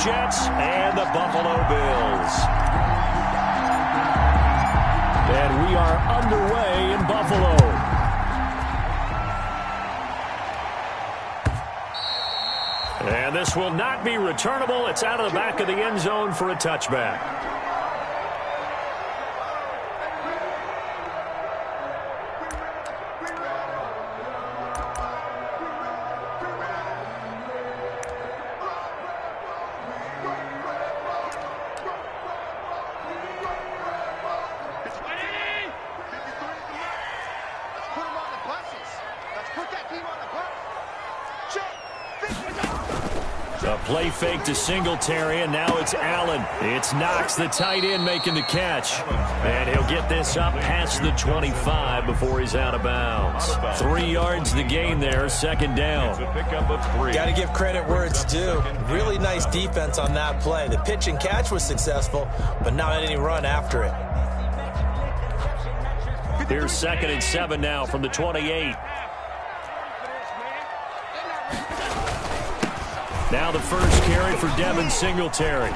Jets and the Buffalo Bills. And we are underway in Buffalo. And this will not be returnable. It's out of the back of the end zone for a touchback. A play fake to Singletary, and now it's Allen. It's Knox, the tight end, making the catch. And he'll get this up past the 25 before he's out of bounds. 3 yards the gain there, second down. Got to give credit where it's due. Really nice defense on that play. The pitch and catch was successful, but not any run after it. Here's 2nd and 7 now from the 28. Now the first carry for Devin Singletary.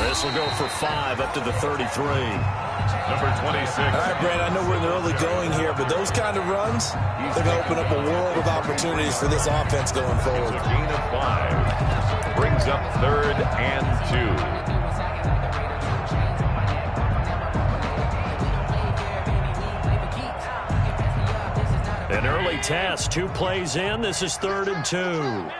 This will go for 5 up to the 33. Number 26. All right, Brad, I know we're in the early going here, but those kind of runs, they're going to open up a world of opportunities for this offense going forward. It's a gain of 5. Brings up 3rd and 2. An early test, 2 plays in. This is 3rd and 2.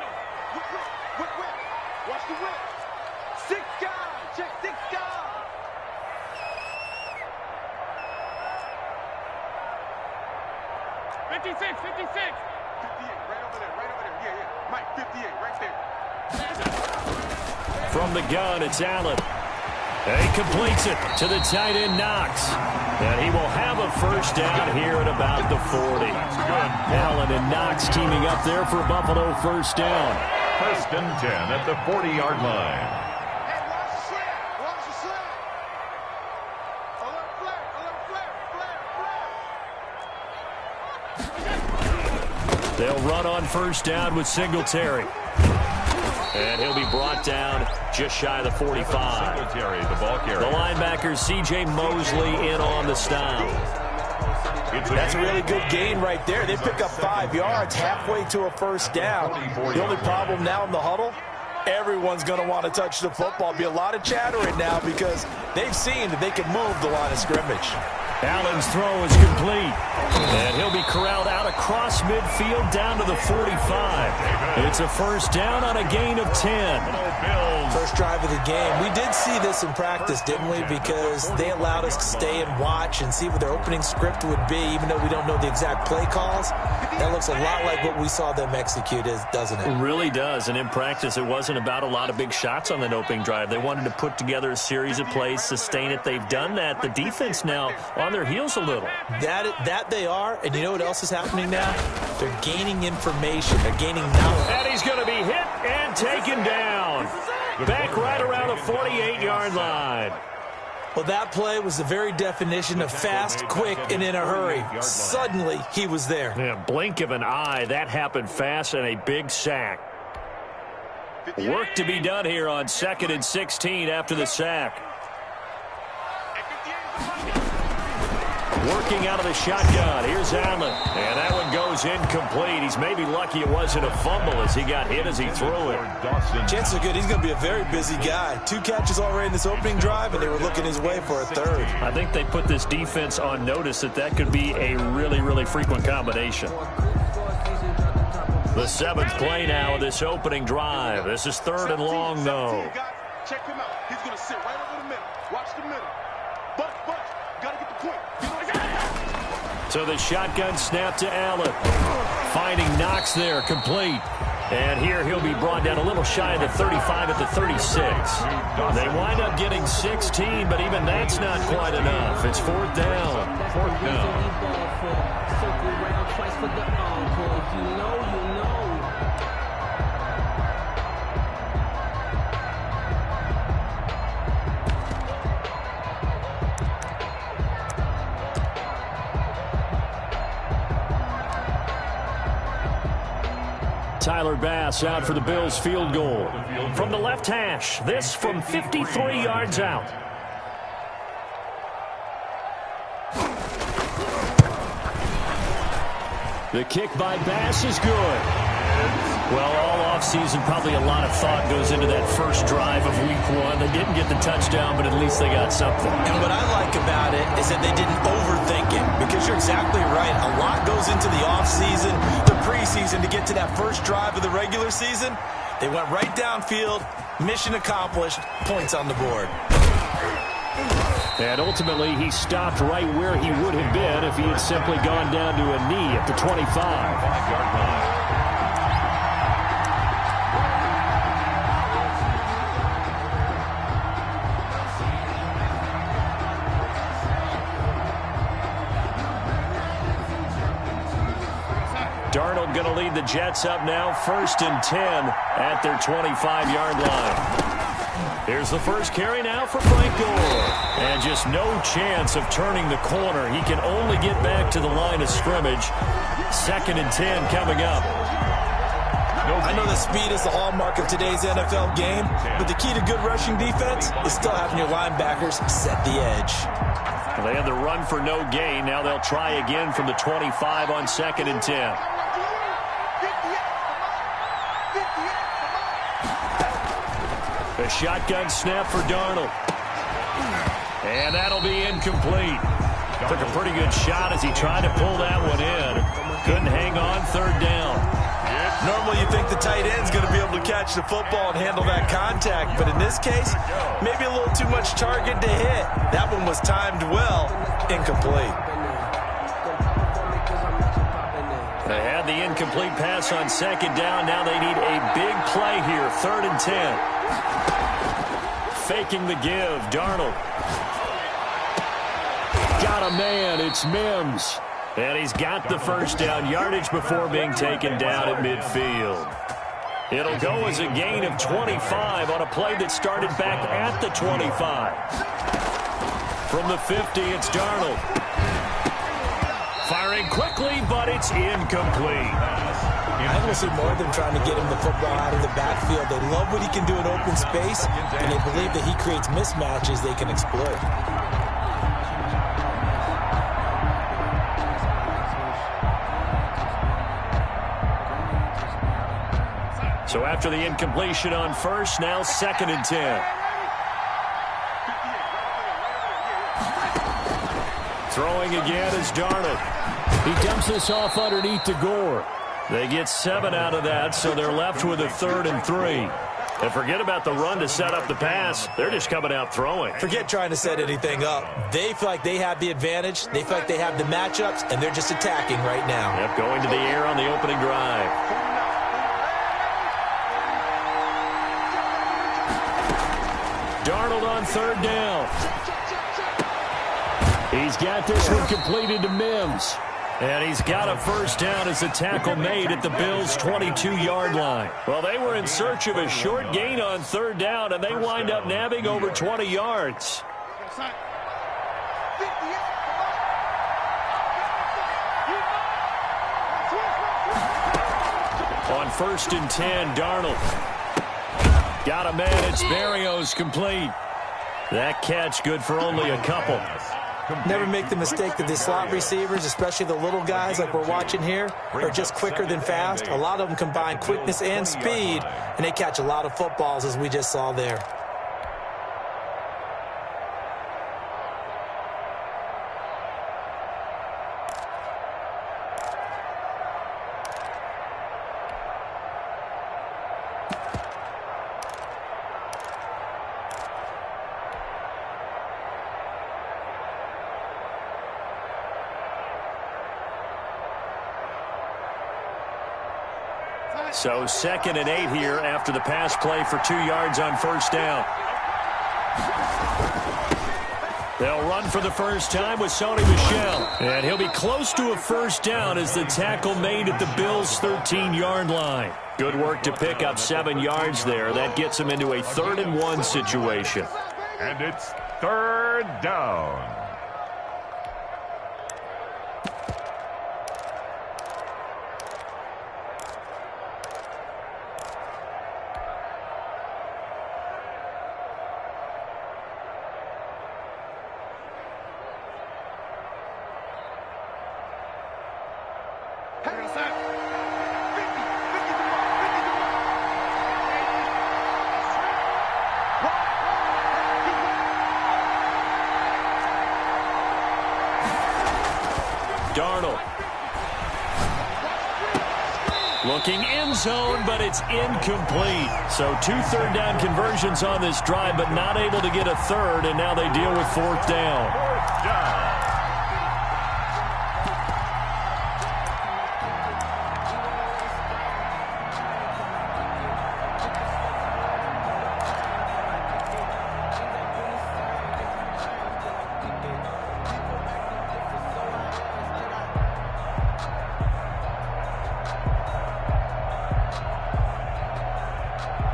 From the gun, it's Allen. And he completes it to the tight end, Knox. And he will have a first down here at about the 40. Allen and Knox teaming up there for Buffalo first down. 1st and 10 at the 40-yard line. They'll run on first down with Singletary. And he'll be brought down just shy of the 45. Singletary, the ball carrier. The linebacker, C.J. Mosley, in on the stop. That's a really good gain right there. They pick up 5 yards halfway to a first down. The only problem now in the huddle, everyone's going to want to touch the football. Be a lot of chattering now because they've seen that they can move the line of scrimmage. Allen's throw is complete. And he'll be corralled out across midfield down to the 45. It's a first down on a gain of 10. First drive of the game. We did see this in practice, didn't we? Because they allowed us to stay and watch and see what their opening script would be, even though we don't know the exact play calls. That looks a lot like what we saw them execute, doesn't it? It really does. And in practice, it wasn't about a lot of big shots on that opening drive. They wanted to put together a series of plays, sustain it. They've done that. The defense now on their heels a little. That they are. And you know what else is happening now? They're gaining information. They're gaining knowledge. And he's going to be hit and taken down. Back right around the 48-yard line. Well, that play was the very definition of fast, quick, and in a hurry. Suddenly, he was there. Yeah, blink of an eye. That happened fast and a big sack. Work to be done here on 2nd and 16 after the sack. Working out of the shotgun. Here's Allen. And that one goes incomplete. He's maybe lucky it wasn't a fumble as he got hit as he threw it. Chances are good. He's going to be a very busy guy. 2 catches already in this opening drive, and they were looking his way for a 3rd. I think they put this defense on notice that could be a really, really frequent combination. The 7th play now of this opening drive. This is 3rd and long, though. Check him out. He's going to sit right over the middle. Watch the middle. Bunch. Got to get the point. So the shotgun snap to Allen. Finding Knox there, complete. And here he'll be brought down a little shy of the 35 at the 36. They wind up getting 16, but even that's not quite enough. It's 4th down. 4th down. Tyler Bass out for the Bills field goal. From the left hash, this from 53 yards out. The kick by Bass is good. Well, all offseason, probably a lot of thought goes into that first drive of week 1. They didn't get the touchdown, but at least they got something. And what I like about it is that they didn't overthink it, because you're exactly right. A lot goes into the offseason, the preseason, to get to that first drive of the regular season. They went right downfield, mission accomplished, points on the board. And ultimately, he stopped right where he would have been if he had simply gone down to a knee at the 25. Darnold going to lead the Jets up now, 1st and 10 at their 25-yard line. Here's the first carry now for Frank Gore. And just no chance of turning the corner. He can only get back to the line of scrimmage. 2nd and 10 coming up. I know that speed is the hallmark of today's NFL game, but the key to good rushing defense is still having your linebackers set the edge. They had the run for no gain. Now they'll try again from the 25 on 2nd and 10. A shotgun snap for Darnold. And that'll be incomplete. Took a pretty good shot as he tried to pull that one in. Couldn't hang on, 3rd down. Normally you think the tight end's going to be able to catch the football and handle that contact, but in this case, maybe a little too much target to hit. That one was timed well, incomplete. They had the incomplete pass on 2nd down. Now they need a big play here, 3rd and 10. Faking the give, Darnold. Got a man, it's Mims. And he's got the first down, yardage before being taken down at midfield. It'll go as a gain of 25 on a play that started back at the 25. From the 50, it's Darnold. Firing quickly, but it's incomplete. I want to see more of them trying to get him the football out of the backfield. They love what he can do in open space, and they believe that he creates mismatches they can exploit. So after the incompletion on 1st, now 2nd and 10. Throwing again is Darnold. He dumps this off underneath to Gore. They get 7 out of that, so they're left with a 3rd and 3. And forget about the run to set up the pass. They're just coming out throwing. Forget trying to set anything up. They feel like they have the advantage. They feel like they have the matchups, and they're just attacking right now. Yep, going to the air on the opening drive. Darnold on 3rd down. He's got this one completed to Mims. And he's got a first down as the tackle made at the Bills' 22-yard line. Well, they were in search of a short gain on 3rd down, and they wind up nabbing over 20 yards. On 1st and 10, Darnold. Got a man, it's Berrios, complete. That catch good for only a couple. Never make the mistake that the slot receivers, especially the little guys like we're watching here, are just quicker than fast. A lot of them combine quickness and speed, and they catch a lot of footballs, as we just saw there. So 2nd and 8 here after the pass play for 2 yards on 1st down. They'll run for the first time with Sony Michel. And he'll be close to a first down as the tackle made at the Bills' 13-yard line. Good work to pick up 7 yards there. That gets him into a 3rd and 1 situation. And it's 3rd down. Looking end zone, but it's incomplete. So 2 third-down conversions on this drive, but not able to get a third, and now they deal with 4th down. Fourth down.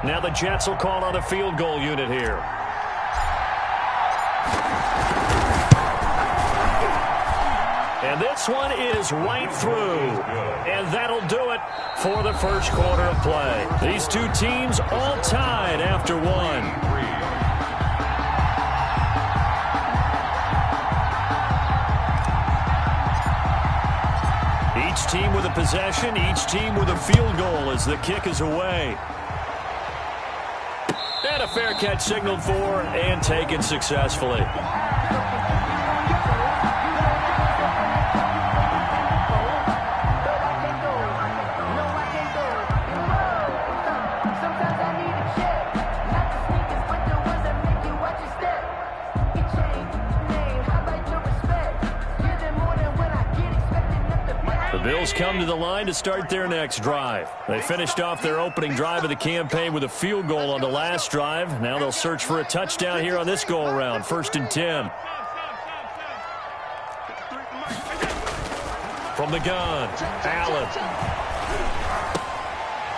Now the Jets will call on a field goal unit here. And this one is right through. And that'll do it for the first quarter of play. These two teams all tied after one. Each team with a possession, each team with a field goal as the kick is away. And a fair catch signaled for and taken successfully. Bills come to the line to start their next drive. They finished off their opening drive of the campaign with a field goal on the last drive. Now they'll search for a touchdown here on this go-around. 1st and 10. From the gun, Allen.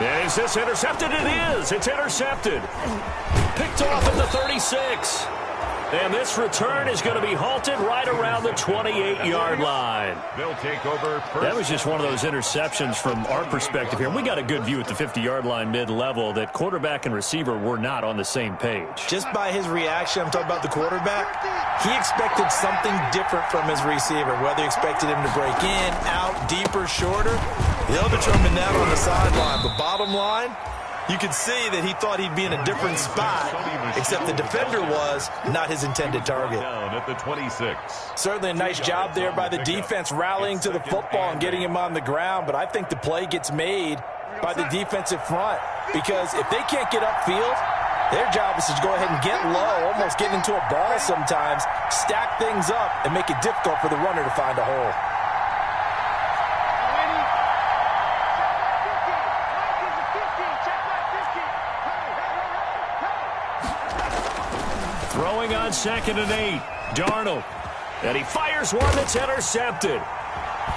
And is this intercepted? It is. It's intercepted. Picked off at the 36. And this return is going to be halted right around the 28-yard line. They'll take over first. That was just one of those interceptions from our perspective here. We got a good view at the 50-yard line mid-level that quarterback and receiver were not on the same page. Just by his reaction, I'm talking about the quarterback, he expected something different from his receiver, whether he expected him to break in, out, deeper, shorter. They'll determine that on the sideline. But bottom line, you could see that he thought he'd be in a different spot, except the defender was not his intended target. Down at the 26. Certainly a nice job there by the defense rallying to the football and getting him on the ground, but I think the play gets made by the defensive front because if they can't get upfield, their job is to go ahead and get low, almost get into a ball sometimes, stack things up, and make it difficult for the runner to find a hole. Throwing on 2nd and 8. Darnold. And he fires one that's intercepted.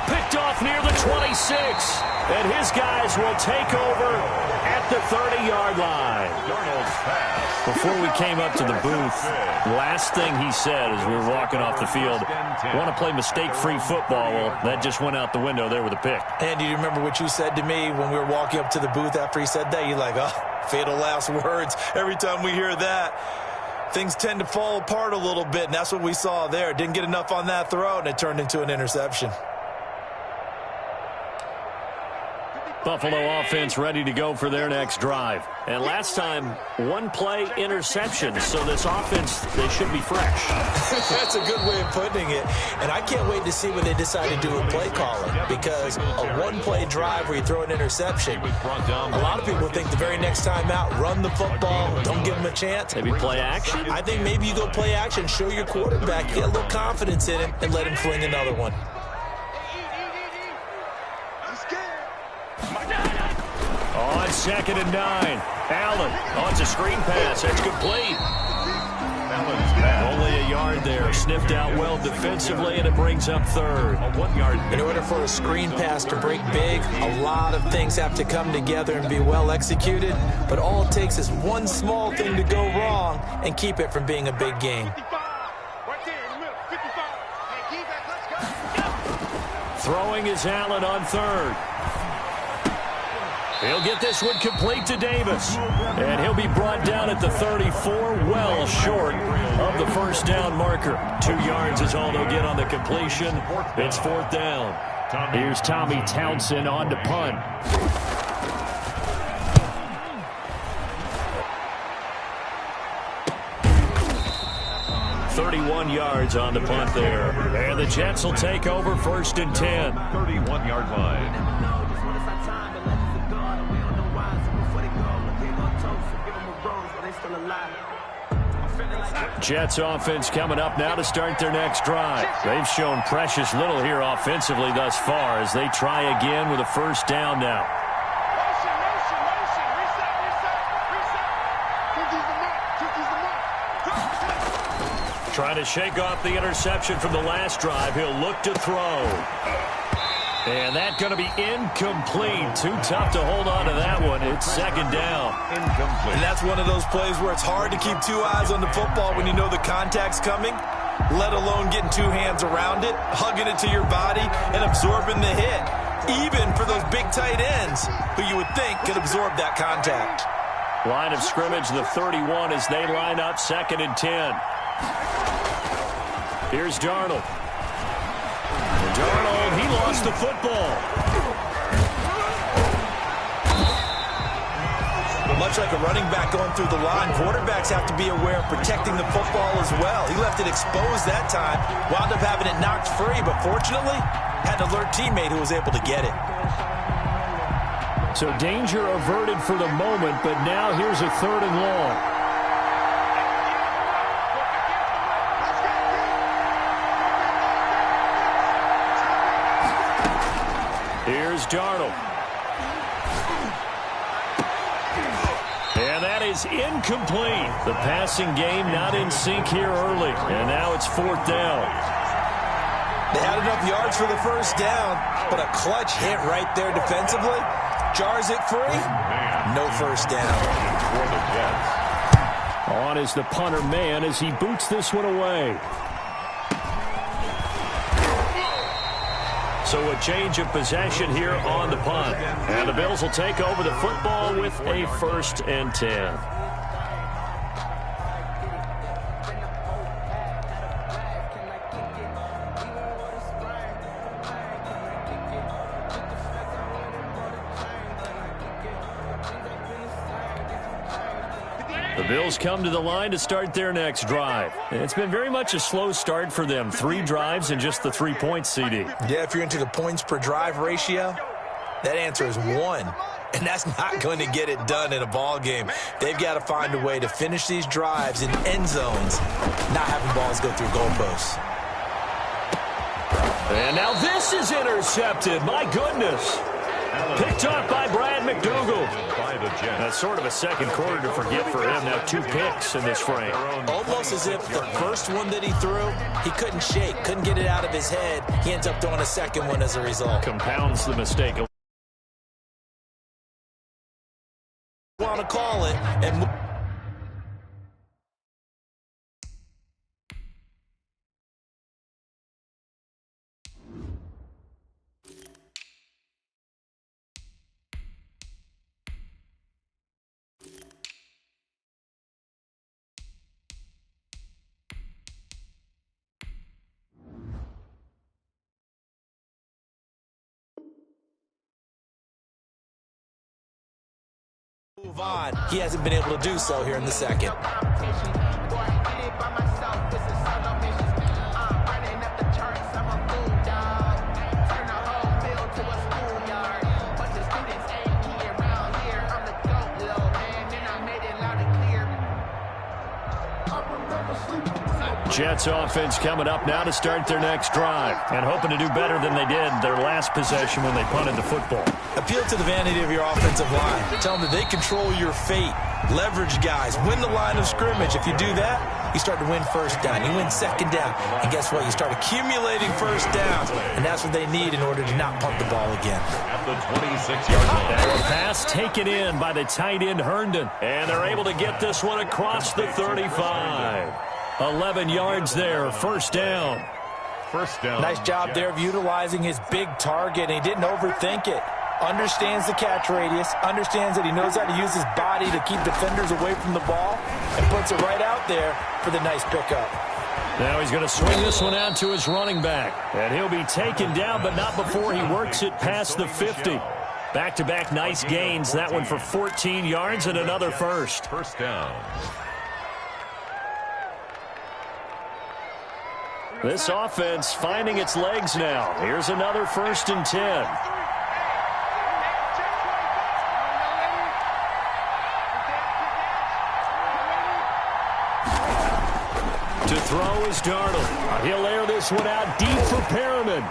Picked off near the 26. And his guys will take over at the 30-yard line. Darnold's pass. Before we came up to the booth, last thing he said as we were walking off the field, want to play mistake-free football. Well, that just went out the window there with a pick. And do you remember what you said to me when we were walking up to the booth after he said that? You're like, oh, fatal last words. Every time we hear that, things tend to fall apart a little bit, and that's what we saw there. Didn't get enough on that throw, and it turned into an interception. Buffalo offense ready to go for their next drive. And last time, one play interception. So this offense, they should be fresh. That's a good way of putting it. And I can't wait to see what they decide to do with play calling. Because a one-play drive where you throw an interception, a lot of people think the very next time out, run the football, don't give them a chance. Maybe play action? I think maybe you go play action, show your quarterback, get a little confidence in him, and let him fling another one. On 2nd and 9. Allen. Oh, it's a screen pass. That's complete. Allen's pass. Only a yard there. Sniffed out well defensively, and it brings up 3rd. A 1-yard. In order for a screen pass to break big, a lot of things have to come together and be well executed. But all it takes is one small thing to go wrong and keep it from being a big game. Throwing is Allen on 3rd. He'll get this one complete to Davis. And he'll be brought down at the 34, well short of the first down marker. 2 yards is all they'll get on the completion. It's 4th down. Here's Tommy Townsend on to punt. .31 yards on the punt there. And the Jets will take over 1st and 10. 31-yard line. Jets offense coming up now to start their next drive. They've shown precious little here offensively thus far as they try again with a first down now. Trying to shake off the interception from the last drive. He'll look to throw. And that's going to be incomplete. Too tough to hold on to that one. It's second down. Incomplete. And that's one of those plays where it's hard to keep two eyes on the football when you know the contact's coming, let alone getting two hands around it, hugging it to your body, and absorbing the hit. Even for those big tight ends who you would think could absorb that contact. Line of scrimmage, the 31 as they line up 2nd and 10. Here's Darnold. Darnold, he lost the football. Much like a running back going through the line, quarterbacks have to be aware of protecting the football as well. He left it exposed that time, wound up having it knocked free, but fortunately, had an alert teammate who was able to get it. So danger averted for the moment, but now here's a 3rd and long. Here's Darnold. And that is incomplete. The passing game not in sync here early. And now it's 4th down. They had enough yards for the first down, but a clutch hit right there defensively. Jars it free. No first down. For the Jets. On is the punter man as he boots this one away. So a change of possession here on the punt. And the Bills will take over the football with a 1st and 10. The Bills come to the line to start their next drive. It's been very much a slow start for them. 3 drives and just the 3 points, CD. Yeah, if you're into the points per drive ratio, that answer is 1. And that's not going to get it done in a ball game. They've got to find a way to finish these drives in end zones, not having balls go through goalposts. And now this is intercepted. My goodness. Picked off by Brad McDougal. That's sort of a second quarter to forget for him. Now 2 picks in this frame. Almost as if the first one that he threw, he couldn't shake, couldn't get it out of his head. He ends up throwing a second one as a result. Compounds the mistake. Want to call it and move on. He hasn't been able to do so here in the second. Jets offense coming up now to start their next drive and hoping to do better than they did their last possession when they punted the football. Appeal to the vanity of your offensive line. Tell them that they control your fate. Leverage guys. Win the line of scrimmage. If you do that, you start to win first down. You win second down. And guess what? You start accumulating first downs. And that's what they need in order to not punt the ball again. At the 26-yard line. And a pass taken in by the tight end Herndon. And they're able to get this one across the 35. 11 yards there, first down. First down. Nice job there of utilizing his big target, and he didn't overthink it. Understands the catch radius, understands that he knows how to use his body to keep defenders away from the ball, and puts it right out there for the nice pickup. Now he's going to swing this one out to his running back, and he'll be taken down, but not before he works it past the 50. Back-to-back nice gains, that one for 14 yards and another first. First down. This offense finding its legs now. Here's another 1st and 10. To throw is Darnold. He'll air this one out deep for Perriman.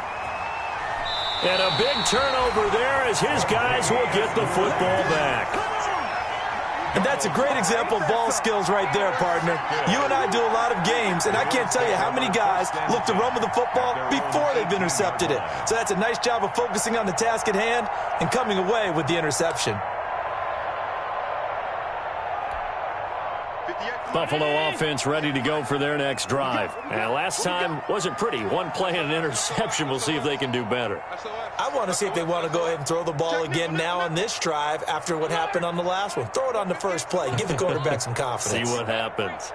And a big turnover there as his guys will get the football back. And that's a great example of ball skills right there, partner. You and I do a lot of games, and I can't tell you how many guys look to run with the football before they've intercepted it. So that's a nice job of focusing on the task at hand and coming away with the interception. Buffalo offense ready to go for their next drive. And last time wasn't pretty. One play and an interception. We'll see if they can do better. I want to see if they want to go ahead and throw the ball again now on this drive after what happened on the last one. Throw it on the first play. Give the quarterback some confidence. See what happens.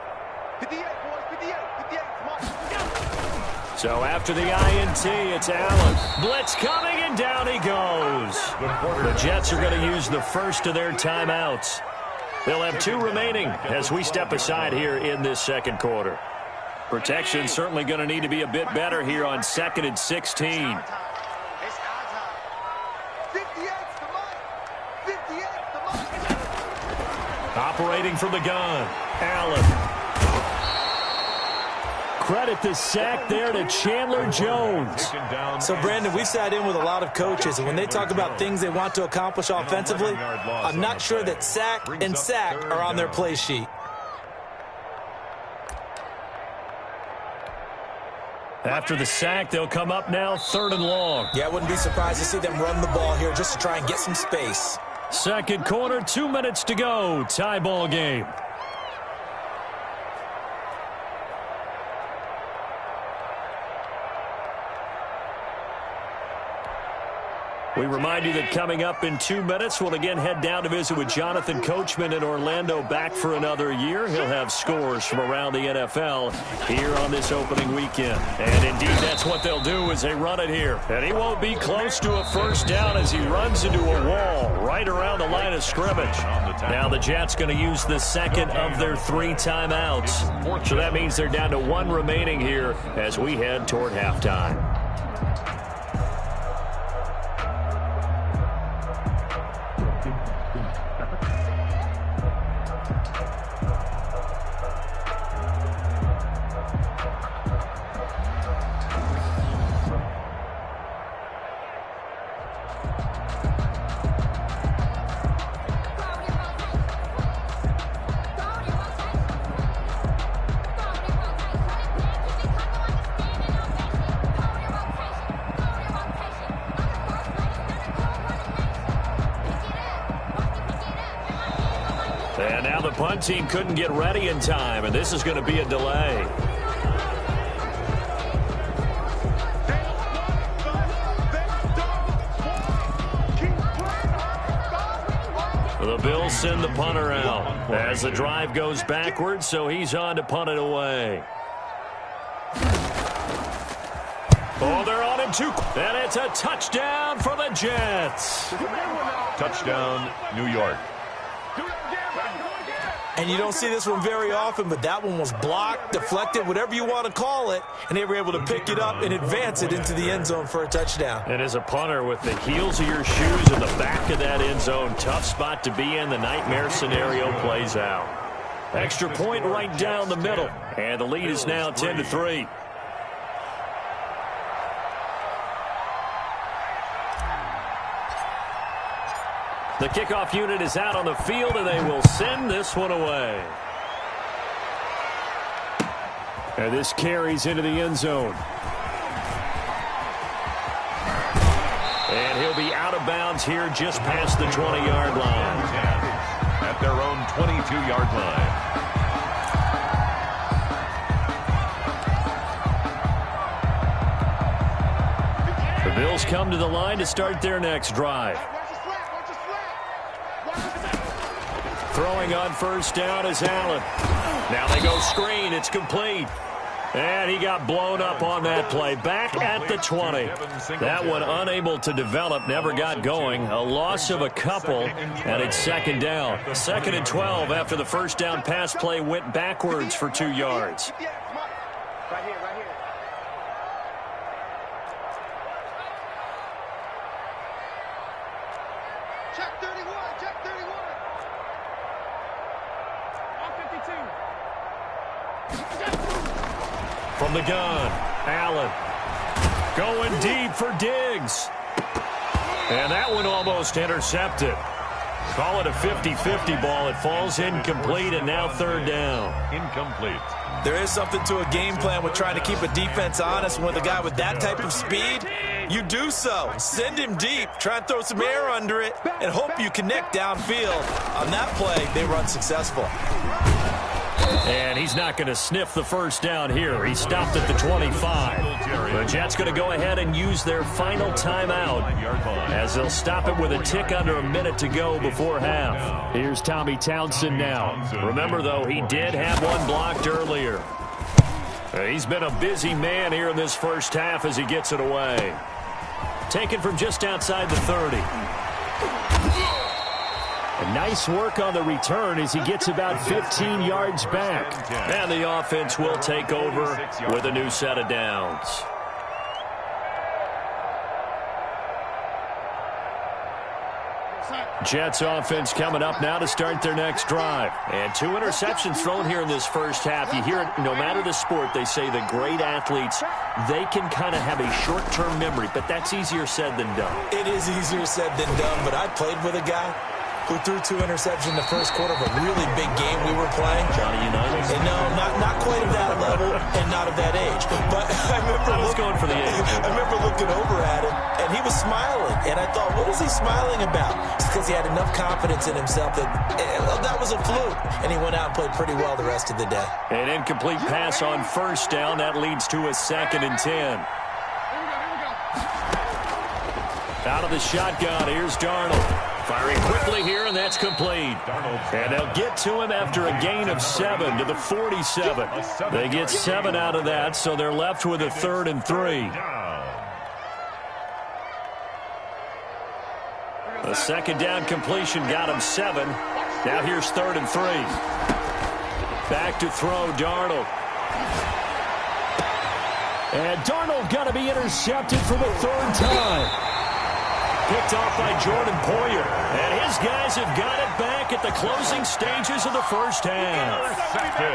58, boys, 58, come on. So after the INT, it's Allen. Blitz coming, and down he goes. The Jets are going to use the first of their timeouts. They'll have 2 remaining as we step aside here in this second quarter. Protection certainly going to need to be a bit better here on 2nd and 16. Operating from the gun, Allen. Credit the sack there to Chandler Jones. So, Brandon, we've sat in with a lot of coaches, and when they talk about things they want to accomplish offensively, I'm not sure that sack and sack are on their play sheet. After the sack, they'll come up now 3rd and long. Yeah, I wouldn't be surprised to see them run the ball here just to try and get some space. Second quarter, 2 minutes to go. Tie ball game. We remind you that coming up in 2 minutes, we'll again head down to visit with Jonathan Coachman in Orlando, back for another year. He'll have scores from around the NFL here on this opening weekend. And indeed, that's what they'll do as they run it here. And he won't be close to a first down as he runs into a wall right around the line of scrimmage. Now the Jets going to use the second of their 3 timeouts. So that means they're down to 1 remaining here as we head toward halftime. And now the punt team couldn't get ready in time, and this is going to be a delay. The Bills send the punter out as the drive goes backwards, so he's on to punt it away. Oh, they're on him too. And it's a touchdown for the Jets. Touchdown, New York. And you don't see this one very often, but that one was blocked, deflected, whatever you want to call it, and they were able to pick it up and advance it into the end zone for a touchdown. And as a punter, with the heels of your shoes in the back of that end zone, tough spot to be in. The nightmare scenario plays out. Extra point right down the middle, and the lead is now 10-3. The kickoff unit is out on the field, and they will send this one away. And this carries into the end zone. And he'll be out of bounds here just past the 20-yard line. At their own 22-yard line. The Bills come to the line to start their next drive. Throwing on first down is Allen. Now they go screen. It's complete. And he got blown up on that play. Back at the 20. That one unable to develop, never got going. A loss of a couple, and it's second down. 2nd and 12 after the first down pass play went backwards for 2 yards. Right here, right here. Check 31, check 31. On 52. From the gun, Allen. Going deep for Diggs. And that one almost intercepted. Call it a 50-50 ball. It falls incomplete, and now third down. Incomplete. There is something to a game plan with trying to keep a defense honest. With a guy with that type of speed, you do so. Send him deep, try and throw some air under it, and hope you connect downfield. On that play, they run successful. And he's not going to sniff the first down here. He stopped at the 25. The Jets going to go ahead and use their final timeout as they'll stop it with a tick under a minute to go before half. Here's Tommy Townsend now. Remember, though, he did have one blocked earlier. He's been a busy man here in this first half as he gets it away. Taken from just outside the 30. Nice work on the return as he gets about 15 yards back. And the offense will take over with a new set of downs. Jets offense coming up now to start their next drive. And 2 interceptions thrown here in this first half. You hear it, no matter the sport, they say the great athletes, they can kind of have a short-term memory, but that's easier said than done. It is easier said than done, but I played with a guy who threw 2 interceptions in the first quarter of a really big game we were playing. Johnny Unitas? And no, not quite of that level and not of that age. But I was going for the age. I remember looking over at him, and he was smiling. And I thought, what is he smiling about? It's because he had enough confidence in himself that that was a fluke. And he went out and played pretty well the rest of the day. An incomplete pass on first down. That leads to a 2nd and 10. Out of the shotgun, here's Darnold. Firing quickly here, and that's complete. And they'll get to him after a gain of 7 to the 47. They get 7 out of that, so they're left with a 3rd and 3. The second down completion got him 7. Now here's 3rd and 3. Back to throw, Darnold. And Darnold got to be intercepted for the 3rd time. Picked off by Jordan Poyer. And his guys have got it back at the closing stages of the first half. Intercepted.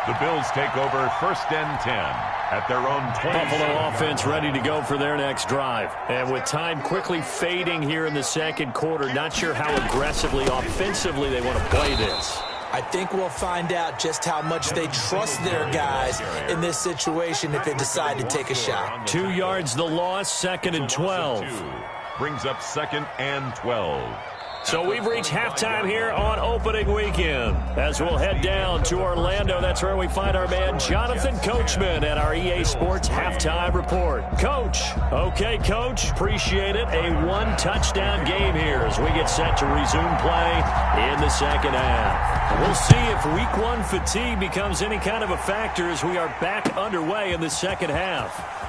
The Bills take over 1st and 10 at their own 20. Buffalo offense ready to go for their next drive. And with time quickly fading here in the second quarter, not sure how aggressively, offensively they want to play this. I think we'll find out just how much they trust their guys in this situation if they decide to take a shot. 2 yards the loss, 2nd and 12. Brings up 2nd and 12. So we've reached halftime here on opening weekend. As we'll head down to Orlando, that's where we find our man Jonathan Coachman at our EA Sports Halftime Report. Coach. Okay, Coach. Appreciate it. A 1-touchdown game here as we get set to resume play in the second half. We'll see if Week 1 fatigue becomes any kind of a factor as we are back underway in the second half.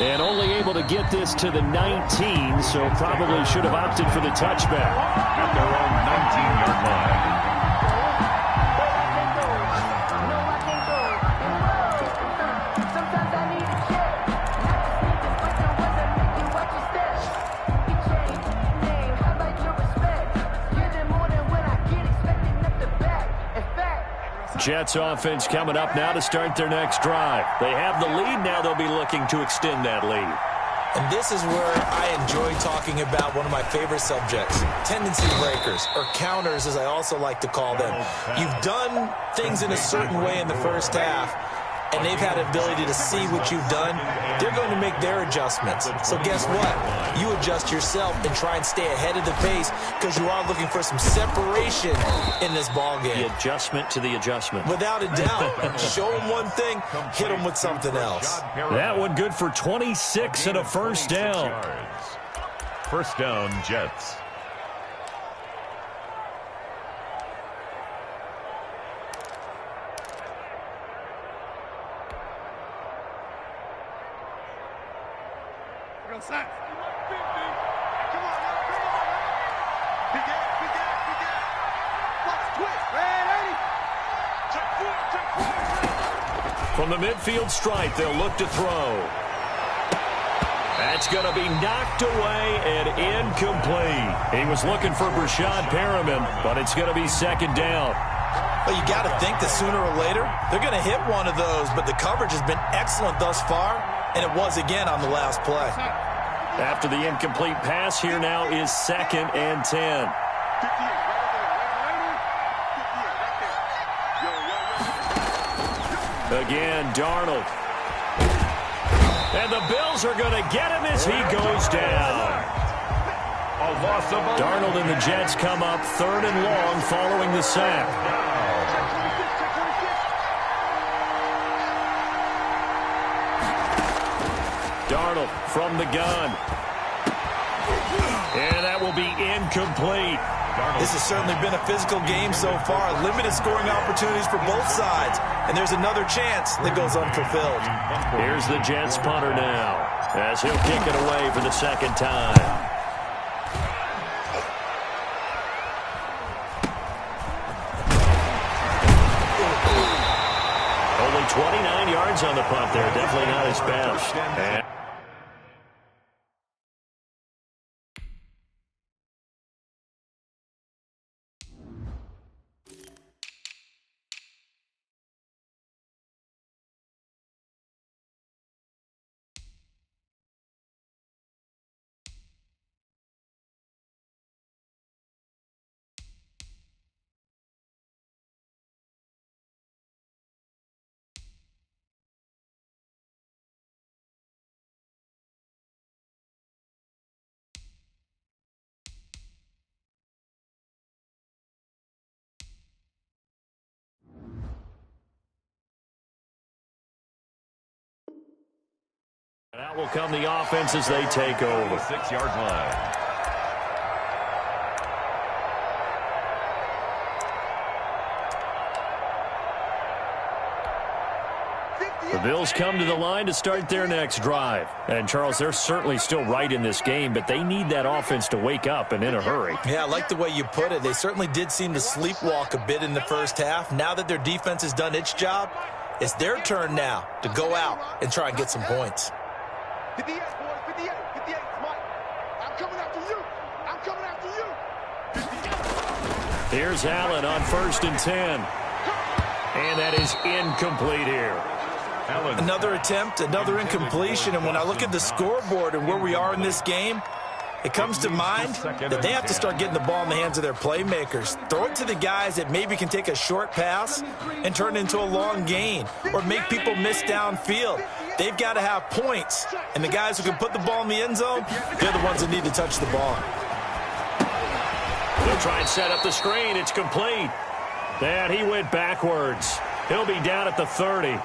And only able to get this to the 19, so probably should have opted for the touchback. At their own 19-yard line. Jets offense coming up now to start their next drive. They have the lead. Now they'll be looking to extend that lead. And this is where I enjoy talking about one of my favorite subjects, tendency breakers, or counters as I also like to call them. You've done things in a certain way in the first half, and they've had an ability to see what you've done. They're going to make their adjustments. So guess what? You adjust yourself and try and stay ahead of the pace because you are looking for some separation in this ball game. The adjustment to the adjustment. Without a doubt. Show them one thing, hit them with something else. That one good for 26 and a first down. First down, Jets. From the midfield stripe, they'll look to throw. That's going to be knocked away and incomplete. He was looking for Brashad Perriman, but it's going to be second down. Well, you got to think that sooner or later, they're going to hit one of those, but the coverage has been excellent thus far, and it was again on the last play. After the incomplete pass, here now is 2nd and 10. Again, Darnold. And the Bills are going to get him as he goes down. Darnold and the Jets come up 3rd and long following the sack. Darnold from the gun. And that will be incomplete. This has certainly been a physical game so far. Limited scoring opportunities for both sides. And there's another chance that goes unfulfilled. Here's the Jets punter now, as he'll kick it away for the 2nd time. Only 29 yards on the punt there. Definitely not his best. And out will come the offense as they take over. 6-yard line. The Bills come to the line to start their next drive. And, Charles, they're certainly still right in this game, but they need that offense to wake up and in a hurry. Yeah, I like the way you put it. They certainly did seem to sleepwalk a bit in the first half. Now that their defense has done its job, it's their turn now to go out and try and get some points. 58, boys, 58, 58, Mike. I'm coming after you. I'm coming after you. Here's Allen on 1st and 10. And that is incomplete here. Allen. Another attempt, another incompletion, and when I look at the scoreboard and where we are in this game, it comes to mind that they have to start getting the ball in the hands of their playmakers. Throw it to the guys that maybe can take a short pass and turn it into a long gain or make people miss downfield. They've got to have points, and the guys who can put the ball in the end zone, they're the ones that need to touch the ball. They'll try and set up the screen. It's complete. And he went backwards. He'll be down at the 30.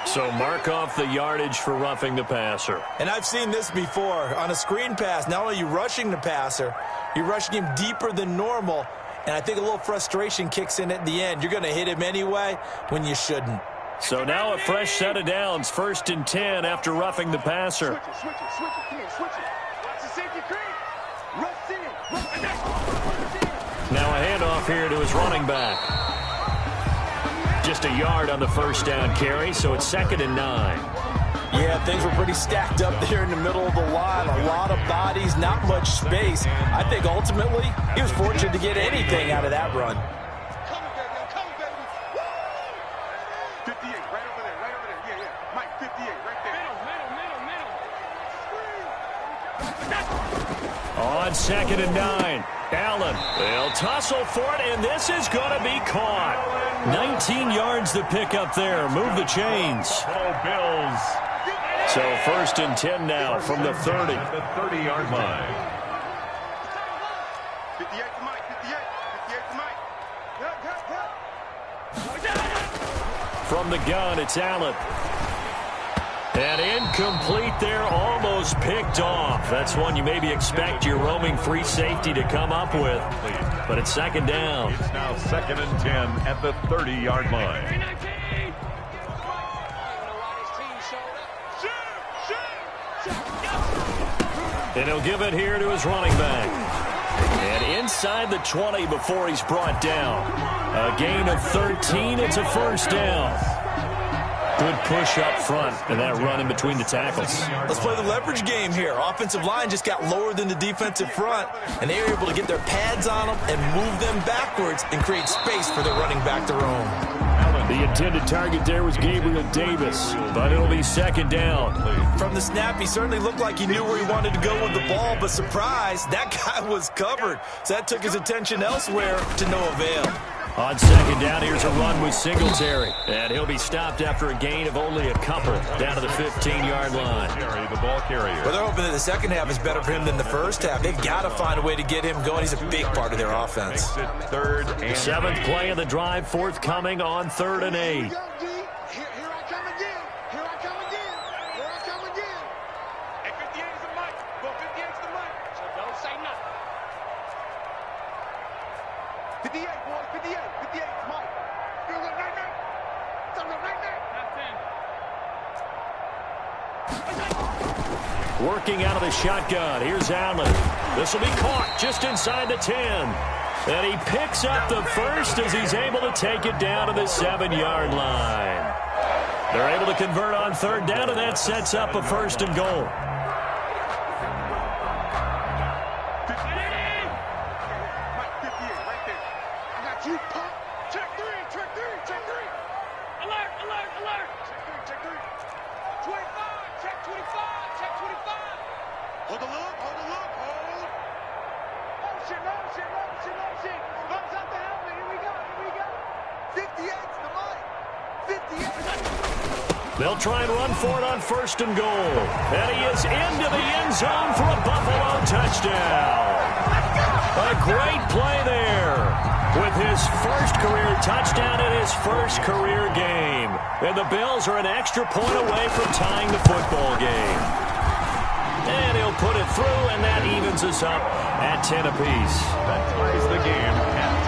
So mark off the yardage for roughing the passer. And I've seen this before. On a screen pass, not only are you rushing the passer, you're rushing him deeper than normal, and I think a little frustration kicks in at the end. You're going to hit him anyway when you shouldn't. So now a fresh set of downs, 1st and 10 after roughing the passer. Switch it, come on, switch it. Watch the safety creep. Rush in. Now a handoff here to his running back. Just a yard on the 1st down carry, so it's 2nd and 9. Yeah, things were pretty stacked up there in the middle of the line. A lot of bodies, not much space. I think ultimately he was fortunate to get anything out of that run. Coming, baby, I'm coming, baby. Woo! 58, right over there, right over there. Yeah, yeah. Mike, 58, right there. Middle. On 2nd and 9, Allen. They'll tussle for it, and this is going to be caught. 19 yards to pick up there. Move the chains. Oh, Bills. So 1st and 10 now from the 30. At the 30-yard line. 58 to Mike, 58. 58 to Mike. From the gun, it's Allen. And incomplete there, almost picked off. That's one you maybe expect your roaming free safety to come up with. But it's 2nd down. It's now 2nd and 10 at the 30-yard line. And he'll give it here to his running back. And inside the 20 before he's brought down. A gain of 13, it's a 1st down. Good push up front and that run in between the tackles. Let's play the leverage game here. Offensive line just got lower than the defensive front, and they were able to get their pads on them and move them backwards and create space for their running back to roam. The intended target there was Gabriel Davis, but it'll be second down. From the snap, he certainly looked like he knew where he wanted to go with the ball, but surprise, that guy was covered. So that took his attention elsewhere to no avail. On second down, here's a run with Singletary. And he'll be stopped after a gain of only a couple down to the 15-yard line. The ball carrier. Well, they're hoping that the second half is better for him than the first half. They've got to find a way to get him going. He's a big part of their offense. Third and 7th play of the drive, forthcoming on 3rd and 8. Here I come again. Here I come again. Here I come again. Hey, 58 is the mic. Go 58 is the mic. So don't say nothing. 58, boys. 58. 58 is Mike. Feel it right now. Feel it right now. Working out of the shotgun. Here's Allen. This will be caught just inside the 10. And he picks up the first as he's able to take it down to the 7-yard line. They're able to convert on 3rd down, and that sets up a 1st and goal. Mike, 58 right there. I got you, pump. Check 3. Check 3. Check 3. Alert, alert, alert. Check 3. Check 3. 25. Check 25. Check 25. Hold the look. Hold the look. Hold. Oh, shit, no, shit, no, shit, no, shit. Thumbs up the helmet. Here we go. Here we go. 58's the mic. 58. They'll try and run for it on 1st and goal. And he is into the end zone for a Buffalo touchdown. A great play there with his first career touchdown in his first career game. And the Bills are an extra point away from tying the football game. And he'll put it through, and that evens us up at 10 apiece. that ties the game at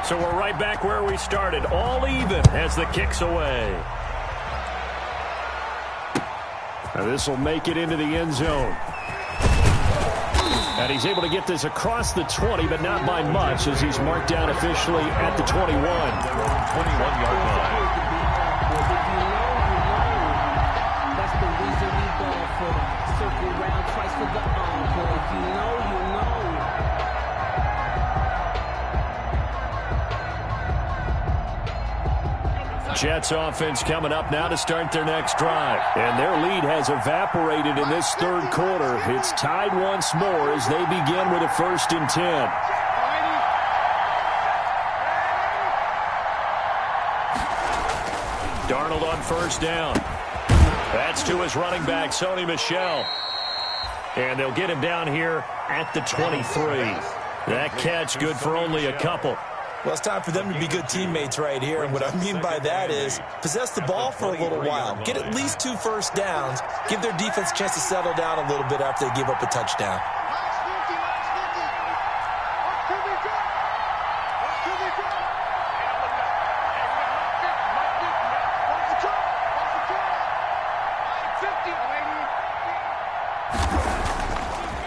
10. So we're right back where we started, all even as the kick's away. Now this will make it into the end zone. And he's able to get this across the 20, but not by much, as he's marked down officially at the 21. 21-yard line. That's the reason we ball for. Circle round twice for the encore. If you know, you know. Jets offense coming up now to start their next drive. And their lead has evaporated in this third quarter. It's tied once more as they begin with a 1st and 10. Darnold on 1st down. That's to his running back, Sony Michel. And they'll get him down here at the 23. That catch good for only a couple. Well, it's time for them to be good teammates right here. And what I mean by that is possess the ball for a little while. Get at least 2 first downs. Give their defense a chance to settle down a little bit after they give up a touchdown.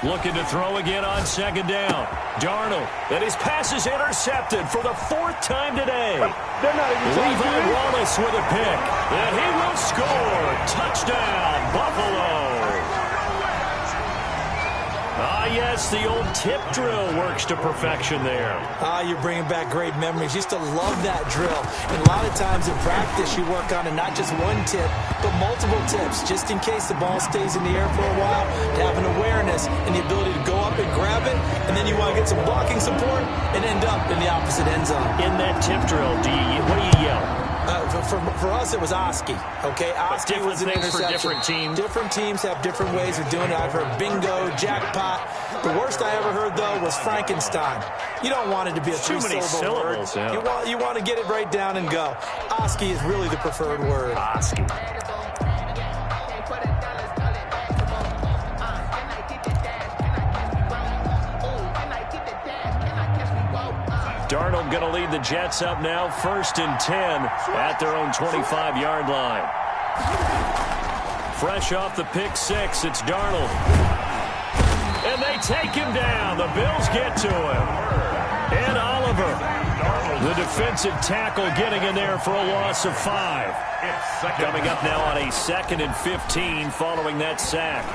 Looking to throw again on 2nd down. Darnold, and his pass is intercepted for the 4th time today. Levi Wallace with a pick, and he will score. Touchdown, Buffalo. Ah, yes, the old tip drill works to perfection there. Ah, you're bringing back great memories. Used to love that drill. And a lot of times in practice, you work on it, not just one tip, but multiple tips, just in case the ball stays in the air for a while, to have an awareness and the ability to go up and grab it, and then you want to get some blocking support and end up in the opposite end zone. In that tip drill, what do you yell? For us, it was Oski. Okay, Oski was an interception. For different teams. Different teams have different ways of doing it. I've heard bingo, jackpot. The worst I ever heard, though, was Frankenstein. You don't want it to be a three-syllable word. Yeah. You want to get it right down and go. Oski is really the preferred word. Oski. Darnold going to lead the Jets up now, 1st and 10 at their own 25-yard line. Fresh off the pick six, it's Darnold. And they take him down. The Bills get to him. And Oliver, the defensive tackle, getting in there for a loss of 5. Coming up now on a 2nd and 15 following that sack.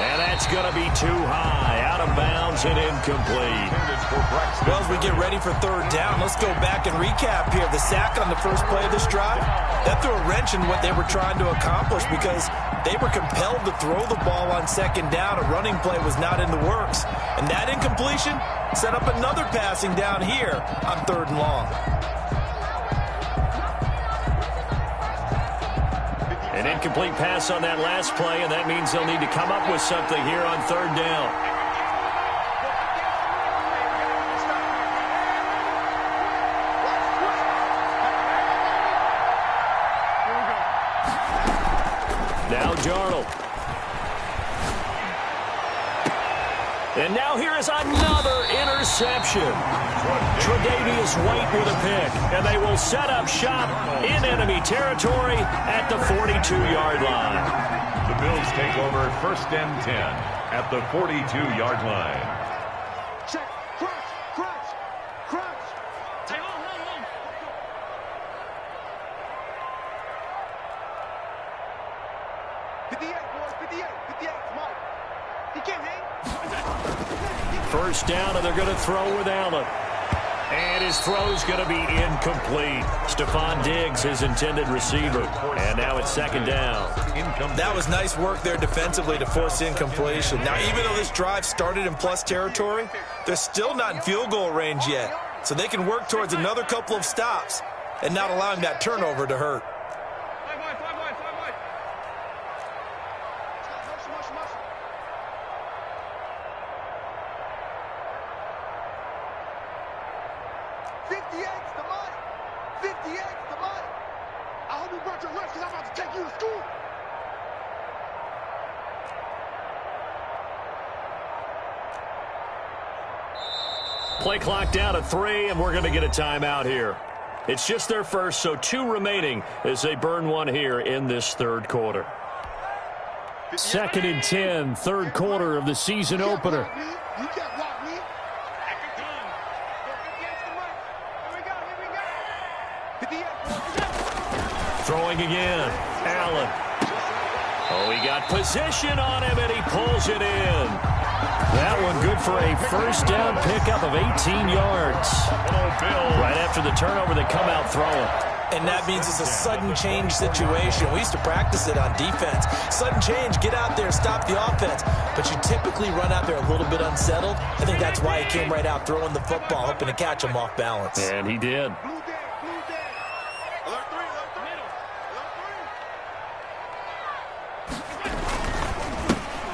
And that's going to be too high. Out of bounds and incomplete. Well, as we get ready for 3rd down, let's go back and recap here. The sack on the first play of this drive, that threw a wrench in what they were trying to accomplish because they were compelled to throw the ball on 2nd down. A running play was not in the works. And that incompletion set up another passing down here on 3rd and long. An incomplete pass on that last play, and that means they'll need to come up with something here on 3rd down. Now Darnold. And now here is another interception. Tre'Davious White with a pick, and they will set up shop in enemy territory at the 42-yard line. The Bills take over 1st and 10 at the 42-yard line. Check. Crunch. Take on. 58, boys. 58. Mike. He can't hang. 1st down, and they're going to throw with Allen. And his throw's going to be incomplete. Stephon Diggs, his intended receiver. And now it's 2nd down. That was nice work there defensively to force incompletion. Now, even though this drive started in plus territory, they're still not in field goal range yet. So they can work towards another couple of stops and not allowing that turnover to hurt. 58's the money. 58's the money. I hope you brought your lunch because I'm about to take you to school. Play clock down to 3, and we're going to get a timeout here. It's just their first, so 2 remaining as they burn one here in this 3rd quarter. 2nd and 10, 3rd quarter of the season opener. You can't block me. Throwing again. Allen. Oh, he got position on him, and he pulls it in. That one good for a 1st down pickup of 18 yards. Right after the turnover, they come out throwing. And that means it's a sudden change situation. We used to practice it on defense. Sudden change, get out there, stop the offense. But you typically run out there a little bit unsettled. I think that's why he came right out throwing the football, hoping to catch him off balance. And he did.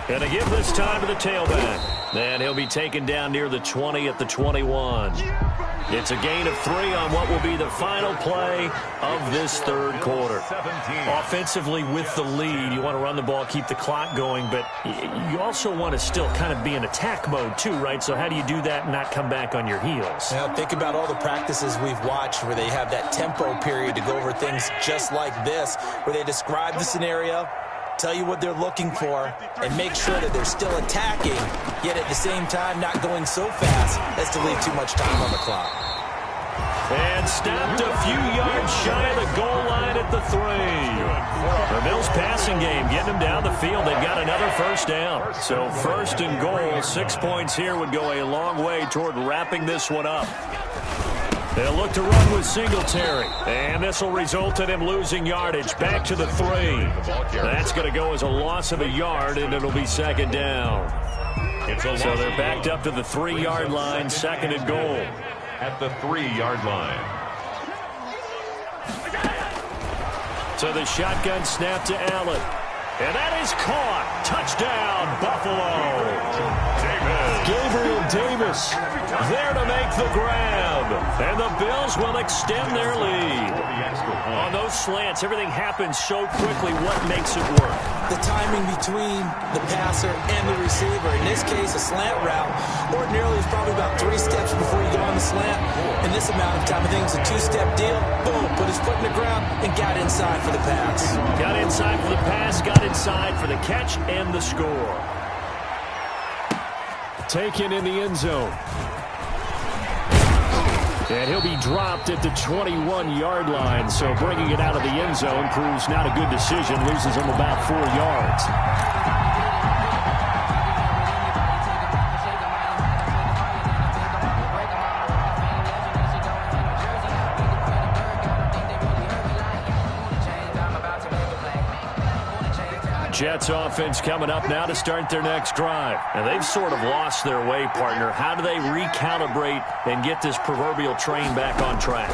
And to give this time to the tailback. And he'll be taken down near the 20 at the 21. It's a gain of 3 on what will be the final play of this 3rd quarter. Offensively with the lead, you want to run the ball, keep the clock going, but you also want to still kind of be in attack mode too, right? So how do you do that and not come back on your heels? Now, think about all the practices we've watched where they have that tempo period to go over things just like this, where they describe the scenario, tell you what they're looking for, and make sure that they're still attacking, yet at the same time not going so fast as to leave too much time on the clock. And snapped a few yards shy of the goal line at the 3. The Bills passing game, getting them down the field. They've got another 1st down. So 1st and goal, 6 points here would go a long way toward wrapping this one up. They'll look to run with Singletary. And this will result in him losing yardage. Back to the 3. That's going to go as a loss of a yard, and it'll be 2nd down. So they're backed up to the 3-yard line, 2nd and goal. At the 3-yard line. So the shotgun snap to Allen. And that is caught. Touchdown, Buffalo. Gabriel Davis there to make the grab. And the Bills will extend their lead. On those slants, everything happens so quickly. What makes it work? The timing between the passer and the receiver. In this case, a slant route ordinarily is probably about 3 steps before you go on the slant in this amount of time. I think it's a two-step deal. Boom, put his foot in the ground and got inside for the pass. Got inside for the pass, got inside for the catch and the score. Taken in the end zone. And he'll be dropped at the 21-yard line. So bringing it out of the end zone proves not a good decision. Loses him about 4 yards. Jets offense coming up now to start their next drive. And they've sort of lost their way, partner. How do they recalibrate and get this proverbial train back on track?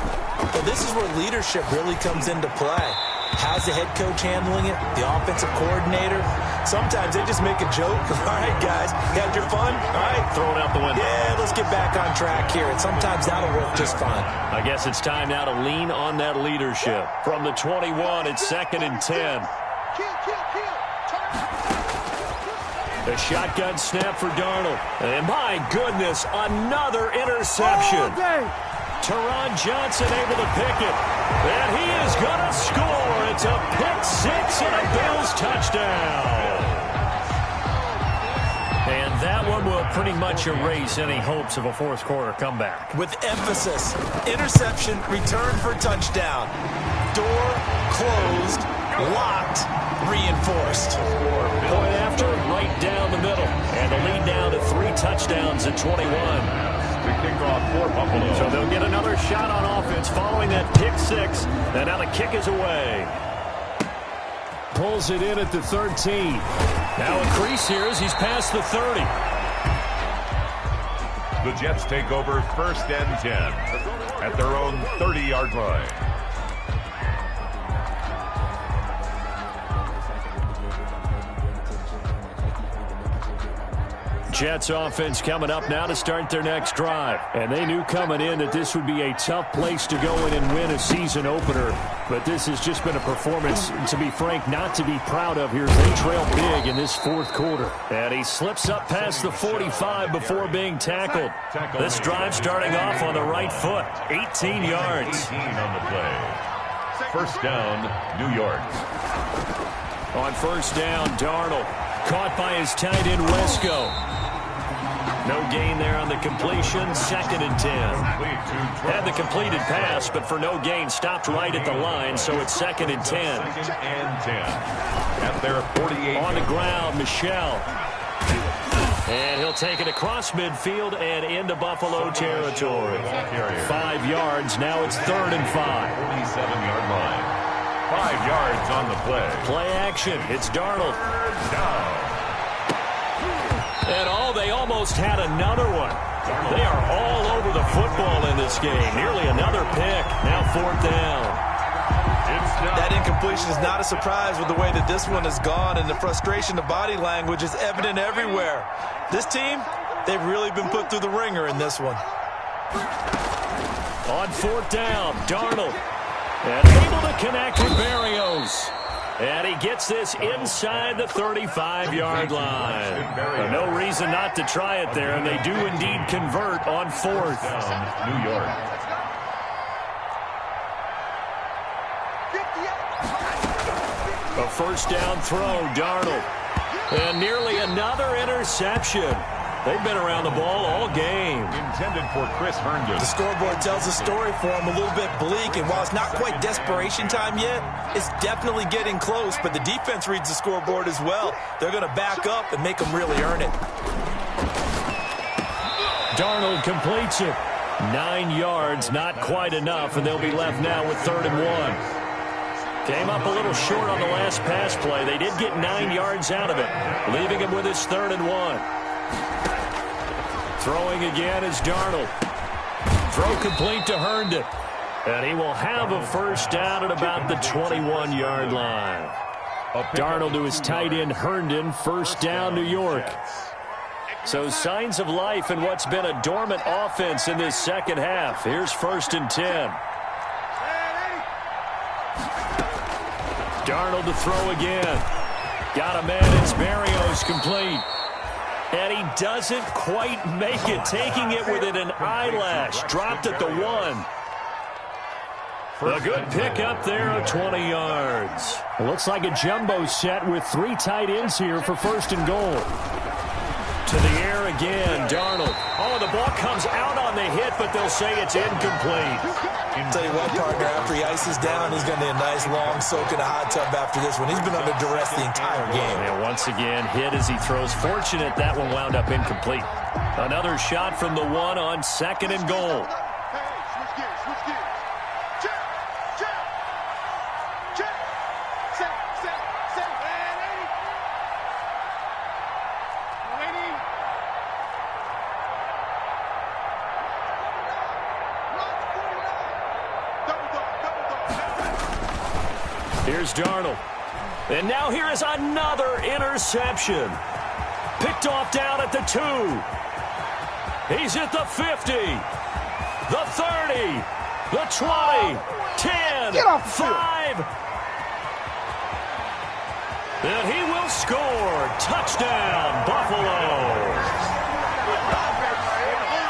Well, this is where leadership really comes into play. How's the head coach handling it? The offensive coordinator? Sometimes they just make a joke. All right, guys, you had your fun? All right. Throw it out the window. Yeah, let's get back on track here. And sometimes that'll work just fine. I guess it's time now to lean on that leadership. From the 21, it's 2nd and 10. A shotgun snap for Darnold. And my goodness, another interception. Teron Johnson able to pick it. And he is going to score. It's a pick-6 and a Bills touchdown. And that one will pretty much erase any hopes of a fourth-quarter comeback. With emphasis, interception, return for touchdown. Door closed, locked, reinforced. Point after, right down the middle. And the lead down to 3 touchdowns at 21. The kickoff for Buffalo. So they'll get another shot on offense following that pick-6. And now the kick is away. Pulls it in at the 13. Now a crease here as he's past the 30. The Jets take over 1st and 10 at their own 30-yard line. Jets offense coming up now to start their next drive. And they knew coming in that this would be a tough place to go in and win a season opener. But this has just been a performance, to be frank, not to be proud of here as they trail big in this 4th quarter. And he slips up past the 45 before being tackled. This drive starting off on the right foot. 18 yards. 18 on the play. 1st down, New York. On 1st down, Darnold. Caught by his tight end, Wesco. No gain there on the completion. 2nd and 10. Had the completed pass, but for no gain, stopped right at the line, so it's 2nd and 10. 2nd and 10. At their 48. On the ground, Michel. And he'll take it across midfield and into Buffalo territory. 5 yards. Now it's 3rd and 5. 47-yard line. 5 yards on the play. Play action. It's Darnold. Down. And they almost had another one. They are all over the football in this game. Nearly another pick. Now 4th down. That incompletion is not a surprise with the way that this one has gone, and the frustration, the body language is evident everywhere. This team, they've really been put through the ringer in this one. On 4th down, Darnold. And able to connect with Berrios. And he gets this inside the 35-yard line. No reason not to try it there, and they do indeed convert on 4th. New York. A 1st down throw, Darnold. And nearly another interception. They've been around the ball all game. Intended for Chris Herndon. The scoreboard tells a story for him, a little bit bleak, and while it's not quite desperation time yet, it's definitely getting close, but the defense reads the scoreboard as well. They're going to back up and make them really earn it. Darnold completes it. 9 yards, not quite enough, and they'll be left now with 3rd and 1. Came up a little short on the last pass play. They did get 9 yards out of it, leaving him with his 3rd and 1. Throwing again is Darnold. Throw complete to Herndon. And he will have a 1st down at about the 21-yard line. Darnold to his tight end, Herndon. 1st down, New York. So signs of life in what's been a dormant offense in this 2nd half. Here's 1st and 10. Darnold to throw again. Got a man. It's Berrios complete. And he doesn't quite make it, taking it within an eyelash. Dropped at the 1. A good pickup there of 20 yards. It looks like a jumbo set with 3 tight ends here for 1st and goal. To the air again, Darnold. Oh, the ball comes out on the hit, but they'll say it's incomplete. I'll tell you what, partner, after he ices down, he's going to need a nice long soak in a hot tub after this one. He's been under duress the entire game. And once again, hit as he throws. Fortunate that one wound up incomplete. Another shot from the 1 on 2nd and goal. Here's Darnold. And now here is another interception. Picked off down at the 2. He's at the 50. The 30. The 20. 10. 5. And he will score. Touchdown, Buffalo.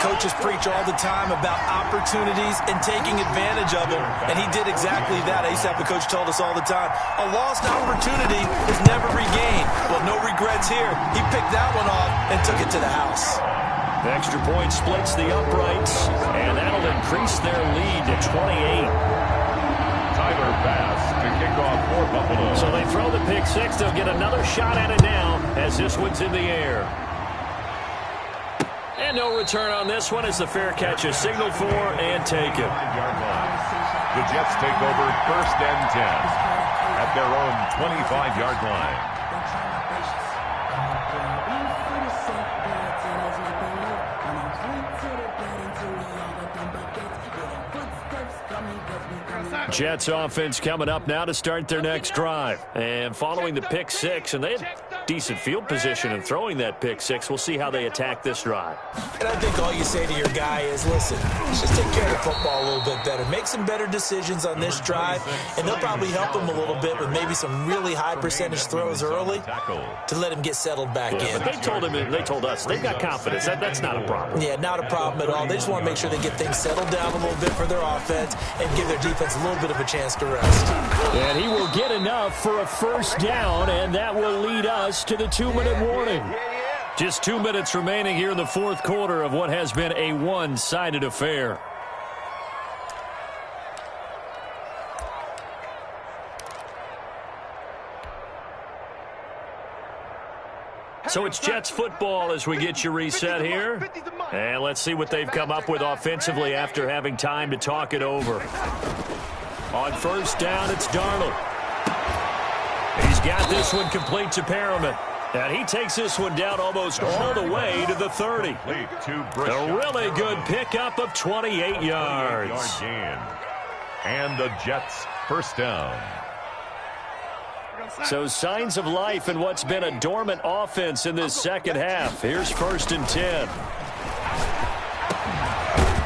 Coaches preach all the time about opportunities and taking advantage of them, and he did exactly that. I used to have a coach told us all the time, a lost opportunity is never regained. Well, no regrets here. He picked that one off and took it to the house. The extra point splits the uprights, and that'll increase their lead to 28. Tyler Bass to kick off for Buffalo. So they throw the pick 6. They'll get another shot at it now as this one's in the air. And no return on this one as the fair catch is signaled for and taken. The Jets take over 1st and 10 at their own 25-yard line. Jets offense coming up now to start their next drive. And following the pick 6, and they had decent field position in throwing that pick 6. We'll see how they attack this drive. And I think all you say to your guy is, listen, let's just take care of the football a little bit better. Make some better decisions on this drive, and they'll probably help him a little bit with maybe some really high percentage throws early to let him get settled back in. But they told us they've got confidence. That's not a problem. Yeah, not a problem at all. They just want to make sure they get things settled down a little bit for their offense and give their defense a little bit of a chance to rest. And he will get enough for a 1st down, and that will lead us to the 2-minute warning. Just 2 minutes remaining here in the 4th quarter of what has been a one-sided affair. So it's Jets football as we get you reset here. And let's see what they've come up with offensively after having time to talk it over. On 1st down, it's Darnold. He's got this one complete to Perriman. And he takes this one down almost all the way to the 30. A really good pickup of 28 yards. And the Jets 1st down. So signs of life in what's been a dormant offense in this 2nd half. Here's 1st and 10.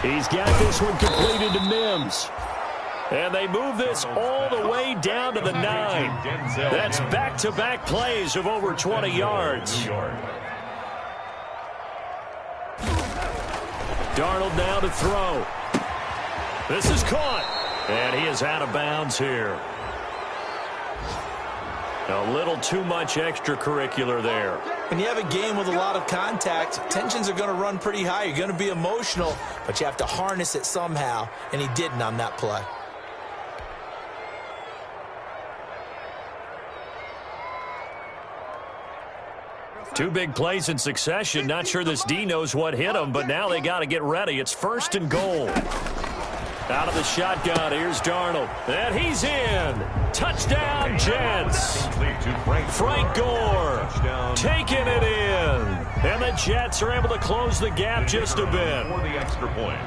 He's got this one completed to Mims. And they move this all the way down to the 9. That's back-to-back plays of over 20 yards. Darnold now to throw. This is caught. And he is out of bounds here. A little too much extracurricular there. When you have a game with a lot of contact, tensions are going to run pretty high. You're going to be emotional, but you have to harness it somehow, and he didn't on that play. Two big plays in succession. Not sure this D knows what hit him, but now they got to get ready. It's 1st and goal. Out of the shotgun, here's Darnold. And he's in. Touchdown, Jets. Frank Gore taking it in. And the Jets are able to close the gap just a bit. For the extra point.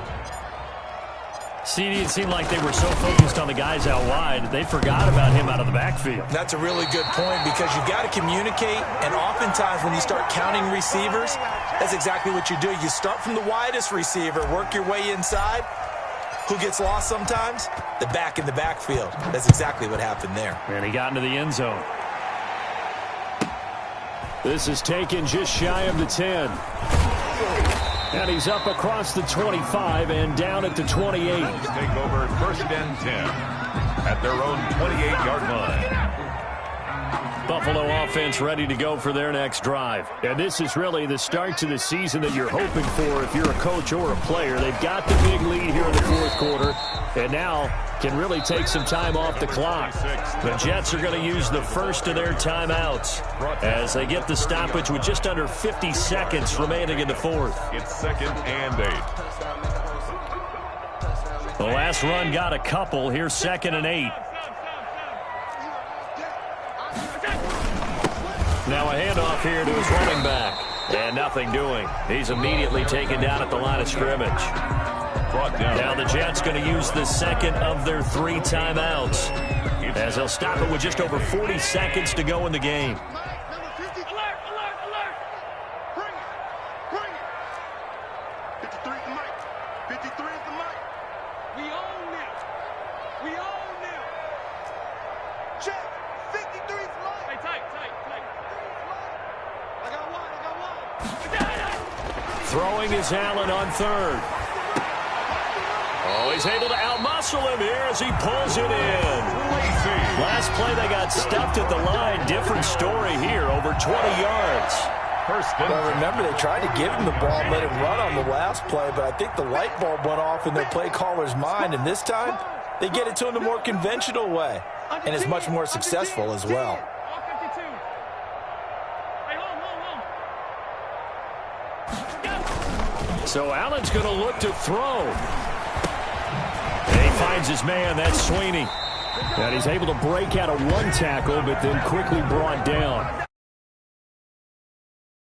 See, it seemed like they were so focused on the guys out wide, they forgot about him out of the backfield. That's a really good point because you've got to communicate, and oftentimes when you start counting receivers, that's exactly what you do. You start from the widest receiver, work your way inside. Who gets lost sometimes? The back in the backfield. That's exactly what happened there. And he got into the end zone. This is taken just shy of the 10. And he's up across the 25 and down at the 28. Take over first and 10 at their own 28-yard line. Buffalo offense ready to go for their next drive. And this is really the start to the season that you're hoping for if you're a coach or a player. They've got the big lead here in the fourth quarter, and now can really take some time off the clock. The Jets are going to use the first of their timeouts as they get the stoppage with just under 50 seconds remaining in the fourth. It's 2nd and 8. The last run got a couple. Here's 2nd and 8. Now a handoff here to his running back. And nothing doing. He's immediately taken down at the line of scrimmage. Brought down. Now the Jets going to use the second of their 3 timeouts as they'll stop it with just over 40 seconds to go in the game. Number 50. Alert, alert, alert. Bring it. Bring it. 53 is the mic. 53 is the mic. We own them. We own them. Check. 53 is the mic. Hey, tight. I got one. Throwing is Allen on third. Oh, he's able to outmuscle him here as he pulls it in. Last play, they got stuffed at the line. Different story here, over 20 yards. Well, remember, they tried to give him the ball and let him run on the last play, but I think the light bulb went off in their play caller's mind, and this time, they get it to him the more conventional way, and it's much more successful as well. So Allen's going to look to throw. And he finds his man, that's Sweeney. And he's able to break out of one tackle, but then quickly brought down.